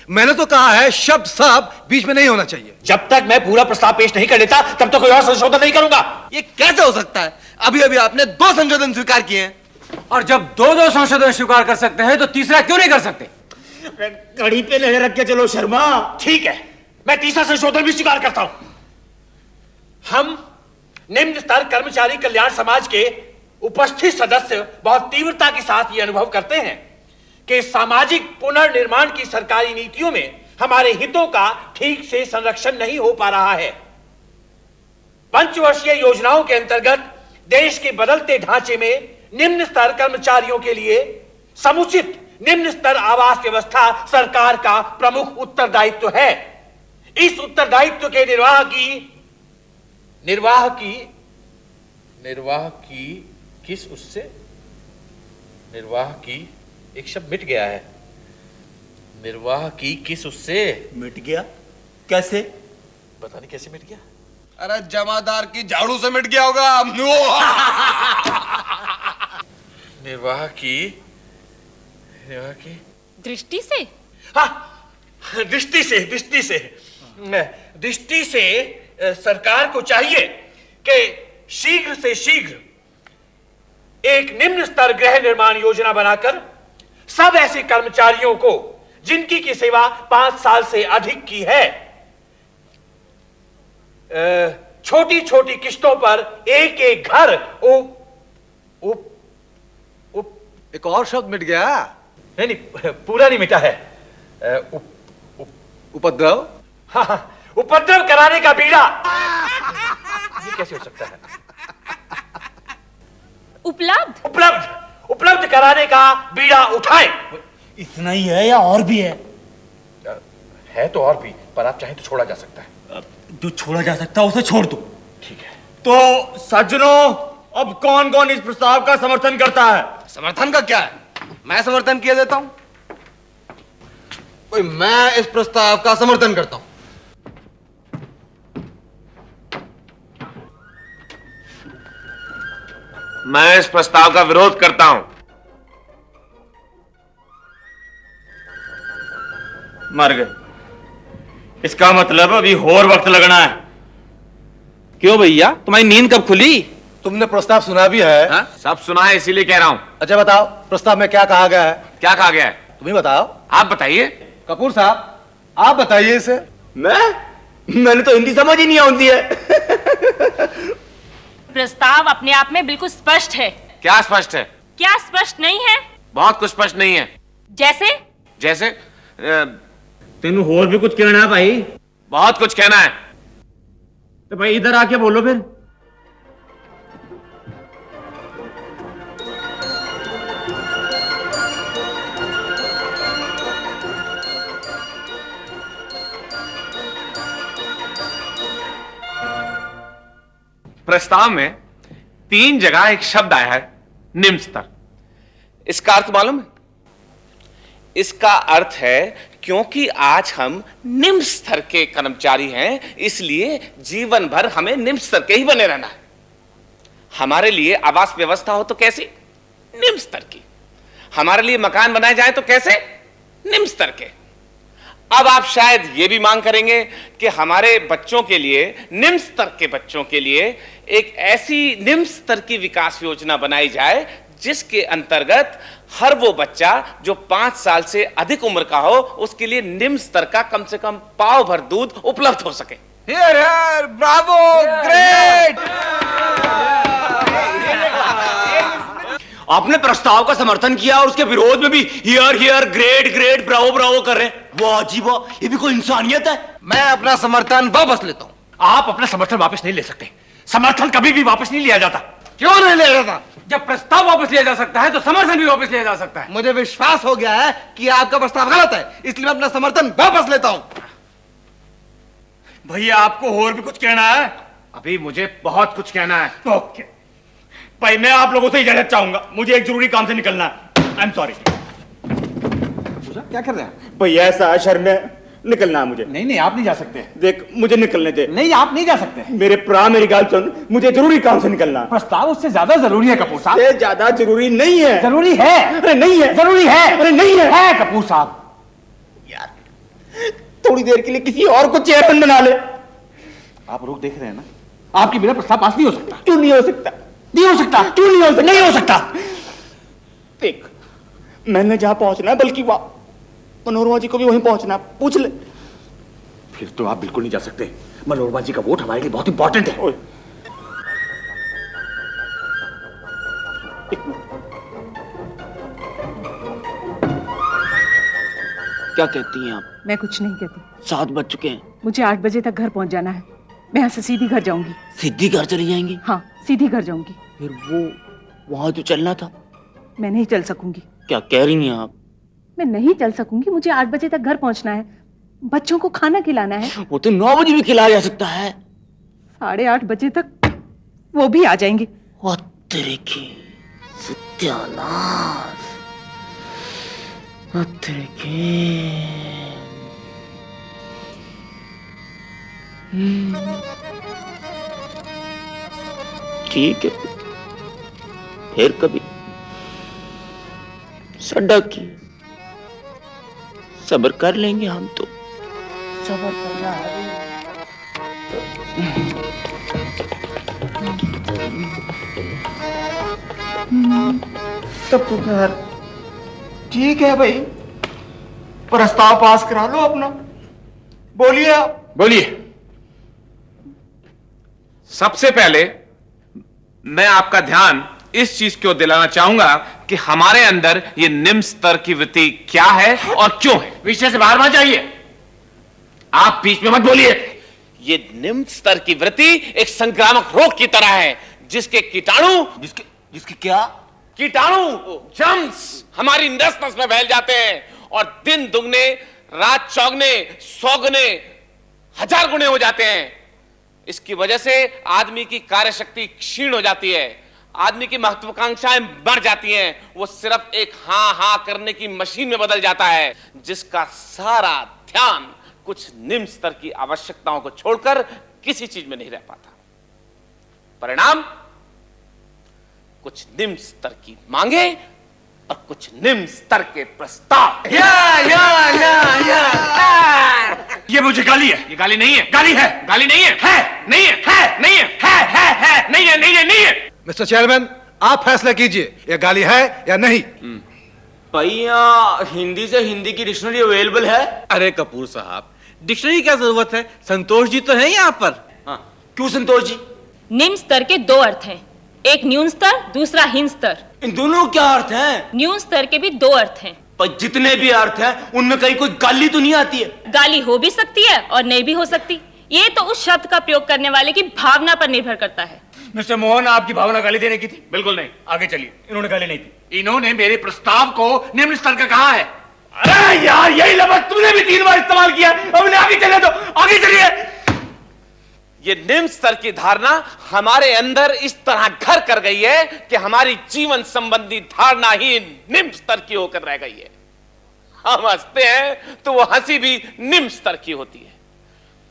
मैंने तो कहा है शब्द सब बीच में नहीं होना चाहिए। जब तक मैं पूरा प्रस्ताव पेश नहीं कर लेता तब तक कोई और संशोधन नहीं करूंगा। ये कैसे हो सकता है? अभी अभी आपने 2 संशोधन स्वीकार किए हैं। और जब 2 संशोधन स्वीकार कर सकते हैं तो तीसरा क्यों नहीं कर सकते? घड़ी पे नजर रख के चलो शर्मा। ठीक है, मैं तीसरा संशोधन भी स्वीकार करता हूं। हम निम्न स्तर कर्मचारी कल्याण समाज के उपस्थित सदस्य बहुत तीव्रता के साथ यह अनुभव करते हैं कि सामाजिक पुनर्निर्माण की सरकारी नीतियों में हमारे हितों का ठीक से संरक्षण नहीं हो पा रहा है। पंचवर्षीय योजनाओं के अंतर्गत देश के बदलते ढांचे में निम्न स्तर कर्मचारियों के लिए समुचित निम्न स्तर आवास व्यवस्था सरकार का प्रमुख उत्तरदायित्व है। इस उत्तरदायित्व के निर्वाह की एक शब्द मिट गया है। निर्वाह की किस उससे मिट गया? कैसे? पता नहीं कैसे मिट गया। अरे जमादार की झाड़ू से मिट गया होगा। निर्वाह की दृष्टि से? हाँ, दृष्टि से सरकार को चाहिए कि शीघ्र से शीघ्र एक निम्न स्तर गृह निर्माण योजना बनाकर सब ऐसे कर्मचारियों को जिनकी की सेवा 5 साल से अधिक की है छोटी छोटी किस्तों पर एक एक घर एक और शब्द मिट गया। नहीं, पूरा नहीं मिटा है। उपद्रव। हाँ, उपद्रव कराने का बीड़ा। ये कैसे हो सकता है? उपलब्ध कराने का बीड़ा उठाएं। इतना ही है या और भी है? है तो और भी, पर आप चाहें तो छोड़ा जा सकता है। जो छोड़ा जा सकता है उसे छोड़ दो। ठीक है। तो सज्जनों, अब कौन कौन इस प्रस्ताव का समर्थन करता है? समर्थन का क्या है? मैं समर्थन किया देता हूं। मैं इस प्रस्ताव का समर्थन करता हूं। मैं इस प्रस्ताव का विरोध करता हूं। मर गए। इसका मतलब अभी और वक्त लगना है। क्यों भैया, तुम्हारी नींद कब खुली? तुमने प्रस्ताव सुना भी है? हाँ? सब सुना है, इसीलिए कह रहा हूं। अच्छा बताओ, प्रस्ताव में क्या कहा गया है? क्या कहा गया है? तुम्हें बताओ। आप बताइए। कपूर साहब, आप बताइए इसे। मैंने तो हिंदी समझ ही नहीं आती है। प्रस्ताव अपने आप में बिल्कुल स्पष्ट है। क्या स्पष्ट है? क्या स्पष्ट नहीं है? बहुत कुछ स्पष्ट नहीं है। जैसे? जैसे तेनू और भी कुछ कहना है भाई? बहुत कुछ कहना है। तो भाई इधर आके बोलो फिर। प्रस्ताव में 3 जगह एक शब्द आया है, निम्न स्तर। इसका अर्थ मालूम है? इसका अर्थ है क्योंकि आज हम निम्न स्तर के कर्मचारी हैं, इसलिए जीवन भर हमें निम्न स्तर के ही बने रहना है। हमारे लिए आवास व्यवस्था हो तो कैसी? निम्न स्तर की। हमारे लिए मकान बनाए जाए तो कैसे? निम्न स्तर के। अब आप शायद यह भी मांग करेंगे कि हमारे बच्चों के लिए, निम्न स्तर के बच्चों के लिए एक ऐसी निम्न स्तर की विकास योजना बनाई जाए जिसके अंतर्गत हर वो बच्चा जो 5 साल से अधिक उम्र का हो, उसके लिए निम्न स्तर का कम से कम पाव भर दूध उपलब्ध हो सके। Here here, Bravo, great. आपने प्रस्ताव का समर्थन किया और उसके विरोध में भी here here, great great, Bravo Bravo कर रहे हैं। वाह जी वाह, ये भी कोई इंसानियत है। मैं अपना समर्थन वापस लेता हूं। आप अपना समर्थन वापस नहीं ले सकते। समर्थन कभी भी वापस नहीं लिया जाता। क्यों नहीं ले जाता? जब प्रस्ताव वापस लिया जा सकता है तो समर्थन भी वापस लिया जा सकता है। मुझे विश्वास हो गया है कि आपका प्रस्ताव गलत है, इसलिए मैं अपना समर्थन वापस लेता हूं। भैया आपको और भी कुछ कहना है? अभी मुझे बहुत कुछ कहना है। ओके भाई, मैं आप लोगों से इजाजत चाहूंगा, मुझे एक जरूरी काम से निकलना है। I am sorry. क्या कर रहे हैं भैया? ऐसा है, शर्म है, निकलना है मुझे। नहीं नहीं, आप नहीं जा सकते। देख, मुझे निकलने दे। नहीं, आप नहीं जा सकते। मेरे प्रा, मेरी गाल सुन, मुझे जरूरी काम से निकलना है। प्रस्ताव उससे ज्यादा जरूरी है कपूर साहब। से ज्यादा जरूरी नहीं है। जरूरी है। अरे नहीं है। जरूरी है। अरे नहीं है कपूर साहब। थोड़ी देर के लिए किसी और को चेयरमैन बना ले। आप लोग देख रहे हैं ना, आपके बिना प्रस्ताव पास नहीं हो सकता। क्यों नहीं हो सकता? नहीं हो सकता। क्यों नहीं हो सकता? नहीं हो सकता। देख, मैंने जहां पहुंचना है, बल्कि मनोरमा जी को भी वहीं पहुंचना, पूछ ले। फिर तो आप बिल्कुल नहीं जा सकते। मनोरमा जी का वोट हमारे लिए बहुत इंपॉर्टेंट है। क्या कहती हैं आप? मैं कुछ नहीं कहती। 7 बज चुके हैं। मुझे 8 बजे तक घर पहुंच जाना है। मैं यहाँ से सीधी घर जाऊंगी। सीधी घर चली जाएंगी? हाँ, सीधी घर जाऊंगी। फिर वो वहां जो चलना था? मैं नहीं चल सकूंगी। क्या कह रही हैं आप? मैं नहीं चल सकूंगी। मुझे 8 बजे तक घर पहुंचना है। बच्चों को खाना खिलाना है। वो तो 9 बजे भी खिलाया जा सकता है। 8:30 बजे तक वो भी आ जाएंगे। वो तेरे की सत्यानाश। वो तेरे की। ठीक है, फिर कभी सड़क की सब्र कर लेंगे हम तो। सब्र करना है। तब तो खैर ठीक है भाई, प्रस्ताव पास करा लो अपना। बोलिए आप। बोलिए। सबसे पहले मैं आपका ध्यान इस चीज को दिलाना चाहूंगा कि हमारे अंदर ये निम्न स्तर की वृत्ति क्या है और क्यों है। विषय से बाहर मत जाइए, आप बीच में मत बोलिए। ये निम्न स्तर की वृत्ति एक संक्रामक रोग की तरह है, जिसके कीटाणु जिसकी क्या? कीटाणु जर्म्स हमारी नस नस में फैल जाते हैं और दिन दुगने, रात चौगने, 100 गुने, 1000 गुने हो जाते हैं। इसकी वजह से आदमी की कार्यशक्ति क्षीण हो जाती है। आदमी की महत्वाकांक्षाएं बढ़ जाती हैं, वो सिर्फ एक हाँ हाँ करने की मशीन में बदल जाता है, जिसका सारा ध्यान कुछ निम्न स्तर की आवश्यकताओं को छोड़कर किसी चीज में नहीं रह पाता। परिणाम कुछ निम्न स्तर की मांगे और कुछ निम्न स्तर के प्रस्ताव। ये मुझे गाली है। ये गाली नहीं है। गाली है। गाली नहीं है। नहीं है। नहीं है। नहीं है। मिस्टर चेयरमैन, आप फैसला कीजिए, ये गाली है या नहीं। भैया हिंदी से हिंदी की डिक्शनरी अवेलेबल है? अरे कपूर साहब, डिक्शनरी क्या जरूरत है? संतोष जी तो हैं यहाँ पर। हाँ, क्यों संतोष जी? निम्न स्तर के दो अर्थ हैं, एक न्यून स्तर, दूसरा हीन स्तर। इन दोनों क्या अर्थ हैं? न्यून स्तर के भी दो अर्थ हैं। पर जितने भी अर्थ हैं उनमें कहीं कोई गाली तो नहीं आती है? गाली हो भी सकती है और नहीं भी हो सकती, ये तो उस शब्द का प्रयोग करने वाले की भावना पर निर्भर करता है। मिस्टर मोहन, आपकी भावना गाली देने की थी? बिल्कुल नहीं। आगे चलिए। इन्होंने गाली नहीं थी। इन्होंने मेरे प्रस्ताव को निम्न स्तर का कहा है। अरे यार, यही लफ्ज तूने भी 3 बार इस्तेमाल किया। अब आगे चले तो आगे चलिए। ये निम्न स्तर की धारणा हमारे अंदर इस तरह घर कर गई है कि हमारी जीवन संबंधी धारणा ही निम्न स्तर की होकर रह गई है। हम हंसते हैं तो वो हंसी भी निम्न स्तर की होती है,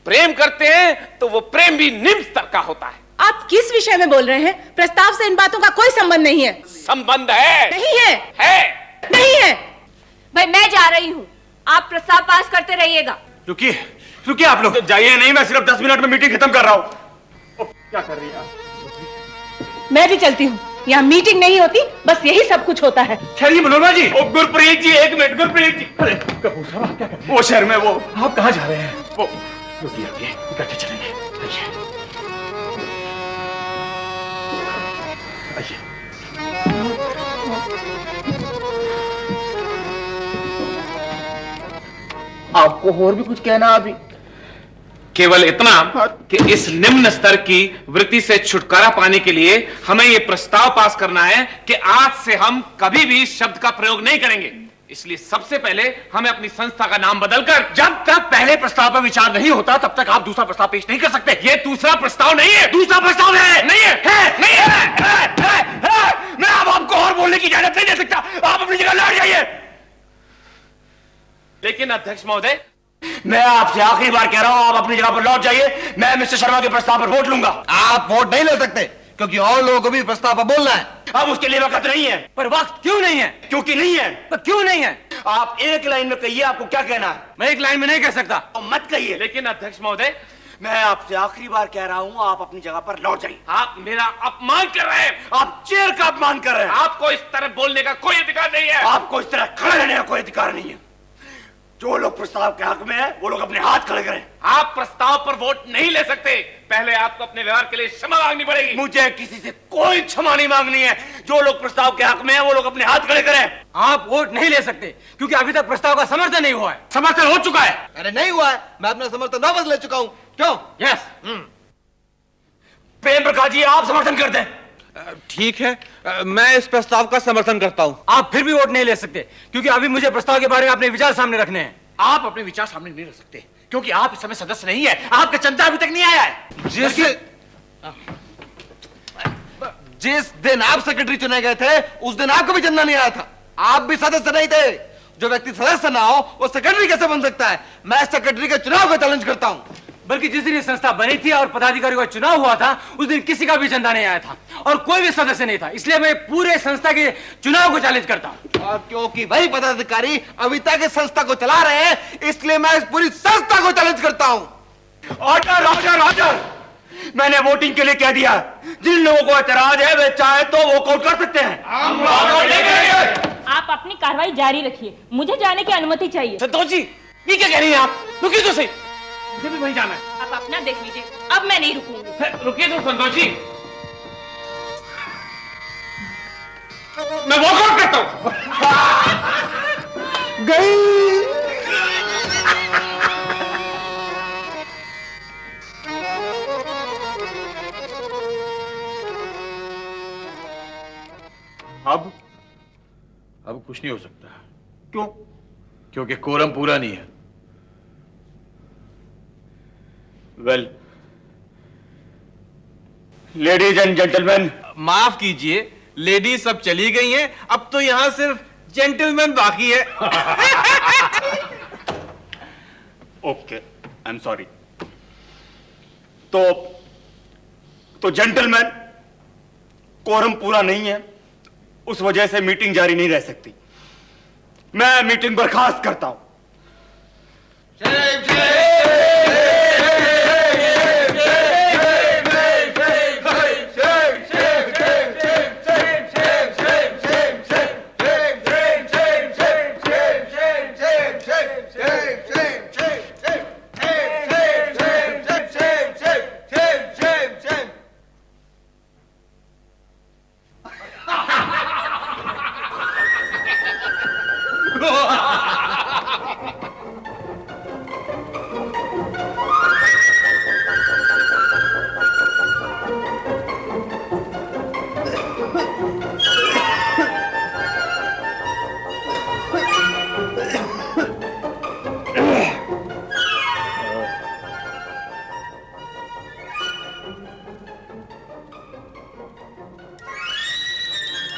प्रेम करते हैं तो वो प्रेम भी निम्न स्तर का होता है। आप किस विषय में बोल रहे हैं? प्रस्ताव से इन बातों का कोई संबंध नहीं है। संबंध है। नहीं है। है। नहीं है। भाई मैं जा रही हूँ, आप प्रस्ताव पास करते रहिएगा। रुकिए आप लोग। जाइए नहीं, मैं सिर्फ 10 मिनट में मीटिंग खत्म कर रहा हूँ। क्या कर रही है आप? मैं भी चलती हूँ, यहाँ मीटिंग नहीं होती, बस यही सब कुछ होता है। खैरिए मनोरमा जी। ओ गुरप्रीत जी, 1 मिनट। गुरप्रीत जी, अरे कपूर साहब, आप क्या कर रहे हैं? वो शहर में वो। आप कहाँ जा रहे हैं? वो रुकिए, इकट्ठे चलेंगे। आइए। आपको और भी कुछ कहना? अभी केवल इतना कि इस निम्न स्तर की वृत्ति से छुटकारा पाने के लिए हमें यह प्रस्ताव पास करना है कि आज से हम कभी भी इस शब्द का प्रयोग नहीं करेंगे। इसलिए सबसे पहले हमें अपनी संस्था का नाम बदलकर, जब तक पहले प्रस्ताव पर विचार नहीं होता तब तक आप दूसरा प्रस्ताव पेश नहीं कर सकते। यह दूसरा प्रस्ताव नहीं है। दूसरा प्रस्ताव है। नहीं है। नहीं है। मैं अब आपको और बोलने की इजाजत नहीं दे सकता। आप अपनी जगह लौट जाइए। लेकिन अध्यक्ष महोदय, मैं आपसे आखिरी बार कह रहा हूं, आप अपनी जगह पर लौट जाइए। मैं मिस्टर शर्मा के प्रस्ताव पर वोट लूंगा। आप वोट नहीं ले सकते, क्योंकि और लोगों को भी प्रस्ताव पर बोलना है। अब उसके लिए वक्त नहीं है। पर वक्त क्यों नहीं है? क्योंकि नहीं है। पर क्यों नहीं है? आप एक लाइन में कहिए, आपको क्या कहना है। मैं एक लाइन में नहीं कह सकता। मत कहिए। लेकिन अध्यक्ष महोदय, मैं आपसे आखिरी बार कह रहा हूं, आप अपनी जगह पर लौट जाइए। आप मेरा अपमान कर रहे हैं। आप चेयर का अपमान कर रहे हैं। आपको इस तरह बोलने का कोई अधिकार नहीं है। आपको इस तरह खड़े रहने का कोई अधिकार नहीं है। जो लोग प्रस्ताव के हक में है वो लोग अपने हाथ खड़े करें। आप प्रस्ताव पर वोट नहीं ले सकते। पहले आपको अपने व्यवहार के लिए क्षमा मांगनी पड़ेगी। मुझे किसी से कोई क्षमा नहीं मांगनी है। जो लोग प्रस्ताव के हक में है वो लोग अपने हाथ खड़े करें। आप वोट नहीं ले सकते क्योंकि अभी तक प्रस्ताव का समर्थन नहीं हुआ है। समर्थन हो चुका है। अरे नहीं हुआ है, मैं अपना समर्थन वापस ले चुका हूं। क्यों? यस। प्रेम प्रकाश जी, आप समर्थन कर दें। ठीक है, मैं इस प्रस्ताव का समर्थन करता हूं। आप फिर भी वोट नहीं ले सकते क्योंकि अभी मुझे प्रस्ताव के बारे में अपने विचार सामने रखने हैं। आप अपने विचार सामने नहीं रख सकते क्योंकि आप इस समय सदस्य नहीं है। आपका चंदा अभी तक नहीं आया है। जिस दिन आप सेक्रेटरी चुने गए थे उस दिन आपको भी चंदा नहीं आया था। आप भी सदस्य नहीं थे। जो व्यक्ति सदस्य ना हो वो सेक्रेटरी कैसे बन सकता है? मैं सेक्रेटरी के चुनाव को चैलेंज करता हूं। बल्कि जिस दिन ये संस्था बनी थी और पदाधिकारियों का चुनाव हुआ था उस दिन किसी का भी चंदा नहीं आया था और कोई भी सदस्य नहीं था। इसलिए मैं पूरे संस्था के चुनाव को चैलेंज करता हूं। और क्योंकि वही पदाधिकारी अभी तक इस संस्था को चला रहे हैं, इसलिए मैं इस पूरी संस्था को चैलेंज करता हूं। Order order order. मैंने वोटिंग के लिए कह दिया। जिन लोगों को एतराज है वे चाहे तो वॉकआउट कर सकते हैं। आप अपनी कार्रवाई जारी रखिए, मुझे जाने की अनुमति चाहिए। संतोष जी, ये क्या कह रही हैं आप? रुकिए तो सही, मुझे भी वहीं जाना है। आप अपना देख लीजिए, अब मैं नहीं रुकूंगी। रुकिए तो संतोष जी, मैं वॉकआउट करता हूं। गई। अब कुछ नहीं हो सकता। क्यों? क्योंकि कोरम पूरा नहीं है। वेल, लेडीज एंड जेंटलमैन, माफ कीजिए, लेडीज सब चली गई हैं, अब तो यहाँ सिर्फ जेंटलमैन बाकी है। Okay, I am sorry. तो जेंटलमैन, कोरम पूरा नहीं है, उस वजह से मीटिंग जारी नहीं रह सकती। मैं मीटिंग बर्खास्त करता हूं।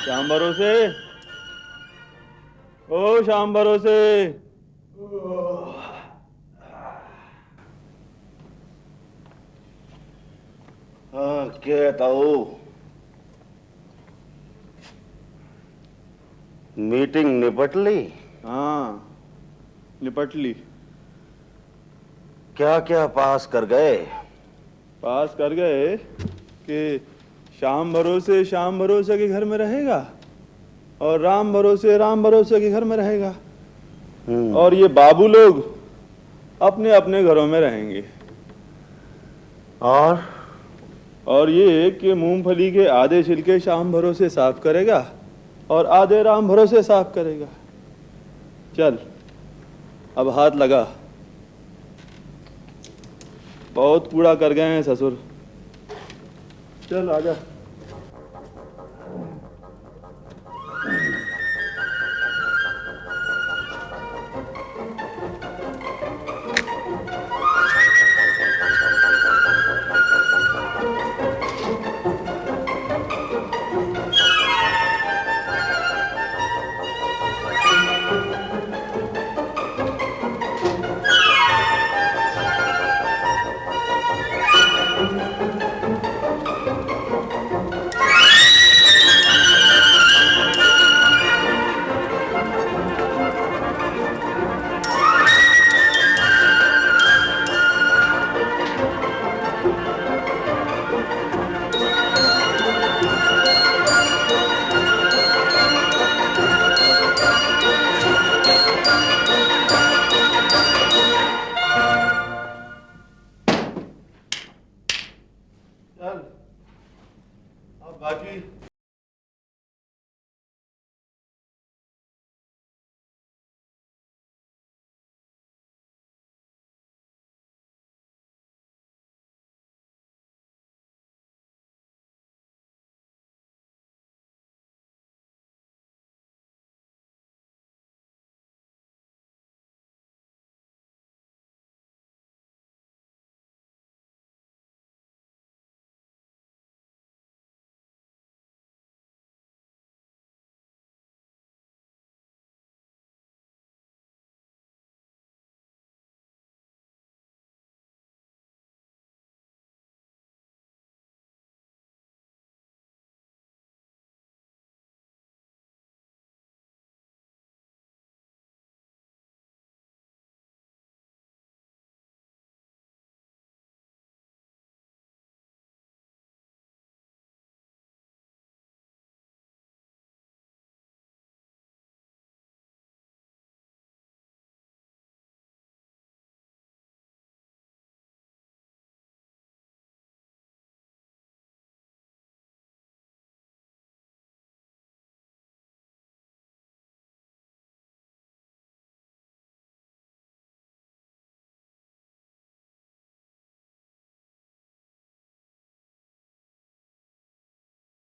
शाम भरोसे, ओ शाम भरोसे। क्या ताऊ, मीटिंग निपट ली? हाँ, निपट ली। क्या क्या पास कर गए? पास कर गए कि शाम भरोसे के घर में रहेगा और राम भरोसे के घर में रहेगा, और ये बाबू लोग अपने अपने घरों में रहेंगे। और ये कि मूंगफली के आधे छिलके शाम भरोसे साफ करेगा और आधे राम भरोसे साफ करेगा। चल अब हाथ लगा, बहुत कूड़ा कर गए हैं ससुर। चल आजा। चल अब बाकी